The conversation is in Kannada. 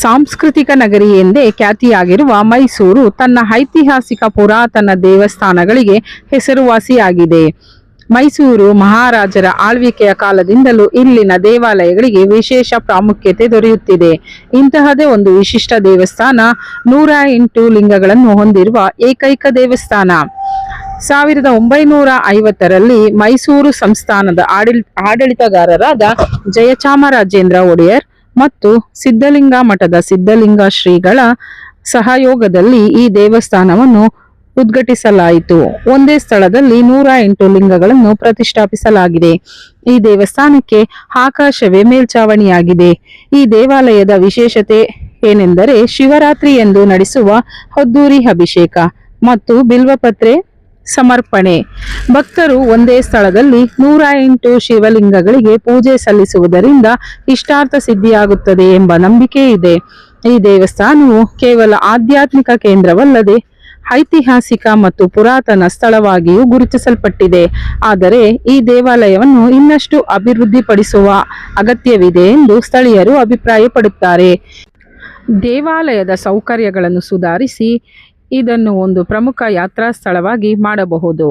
ಸಾಂಸ್ಕೃತಿಕ ನಗರಿ ಎಂದೇ ಖ್ಯಾತಿಯಾಗಿರುವ ಮೈಸೂರು ತನ್ನ ಐತಿಹಾಸಿಕ ಪುರಾತನ ದೇವಸ್ಥಾನಗಳಿಗೆ ಹೆಸರುವಾಸಿಯಾಗಿದೆ. ಮೈಸೂರು ಮಹಾರಾಜರ ಆಳ್ವಿಕೆಯ ಕಾಲದಿಂದಲೂ ಇಲ್ಲಿನ ದೇವಾಲಯಗಳಿಗೆ ವಿಶೇಷ ಪ್ರಾಮುಖ್ಯತೆ ದೊರೆಯುತ್ತಿದೆ. ಇಂತಹದೇ ಒಂದು ವಿಶಿಷ್ಟ ದೇವಸ್ಥಾನ 108 ಲಿಂಗಗಳನ್ನು ಹೊಂದಿರುವ ಏಕೈಕ ದೇವಸ್ಥಾನ. 1950ರಲ್ಲಿ ಮೈಸೂರು ಸಂಸ್ಥಾನದ ಆಡಳಿತಗಾರರಾದ ಜಯಚಾಮರಾಜೇಂದ್ರ ಒಡೆಯರ್ ಮತ್ತು ಸಿದ್ಧಲಿಂಗ ಮಠದ ಸಿದ್ಧಲಿಂಗ ಶ್ರೀಗಳ ಸಹಯೋಗದಲ್ಲಿ ಈ ದೇವಸ್ಥಾನವನ್ನು ಉದ್ಘಾಟಿಸಲಾಯಿತು. ಒಂದೇ ಸ್ಥಳದಲ್ಲಿ 108 ಲಿಂಗಗಳನ್ನು ಪ್ರತಿಷ್ಠಾಪಿಸಲಾಗಿದೆ. ಈ ದೇವಸ್ಥಾನಕ್ಕೆ ಆಕಾಶವೇ ಮೇಲ್ಛಾವಣಿಯಾಗಿದೆ. ಈ ದೇವಾಲಯದ ವಿಶೇಷತೆ ಏನೆಂದರೆ ಶಿವರಾತ್ರಿ ಎಂದು ನಡೆಸುವ ಹೊದ್ದೂರಿ ಅಭಿಷೇಕ ಮತ್ತು ಬಿಲ್ವಪತ್ರೆ ಸಮರ್ಪಣೆ. ಭಕ್ತರು ಒಂದೇ ಸ್ಥಳದಲ್ಲಿ 108 ಶಿವಲಿಂಗಗಳಿಗೆ ಪೂಜೆ ಸಲ್ಲಿಸುವುದರಿಂದ ಇಷ್ಟಾರ್ಥ ಸಿದ್ಧಿಯಾಗುತ್ತದೆ ಎಂಬ ನಂಬಿಕೆ ಇದೆ. ಈ ದೇವಸ್ಥಾನವು ಕೇವಲ ಆಧ್ಯಾತ್ಮಿಕ ಕೇಂದ್ರವಲ್ಲದೆ ಐತಿಹಾಸಿಕ ಮತ್ತು ಪುರಾತನ ಸ್ಥಳವಾಗಿಯೂ ಗುರುತಿಸಲ್ಪಟ್ಟಿದೆ. ಆದರೆ ಈ ದೇವಾಲಯವನ್ನು ಇನ್ನಷ್ಟು ಅಭಿವೃದ್ಧಿಪಡಿಸುವ ಅಗತ್ಯವಿದೆ ಎಂದು ಸ್ಥಳೀಯರು ಅಭಿಪ್ರಾಯಪಡುತ್ತಾರೆ. ದೇವಾಲಯದ ಸೌಕರ್ಯಗಳನ್ನು ಸುಧಾರಿಸಿ ಇದನ್ನು ಒಂದು ಪ್ರಮುಖ ಯಾತ್ರಾ ಸ್ಥಳವಾಗಿ ಮಾಡಬಹುದು.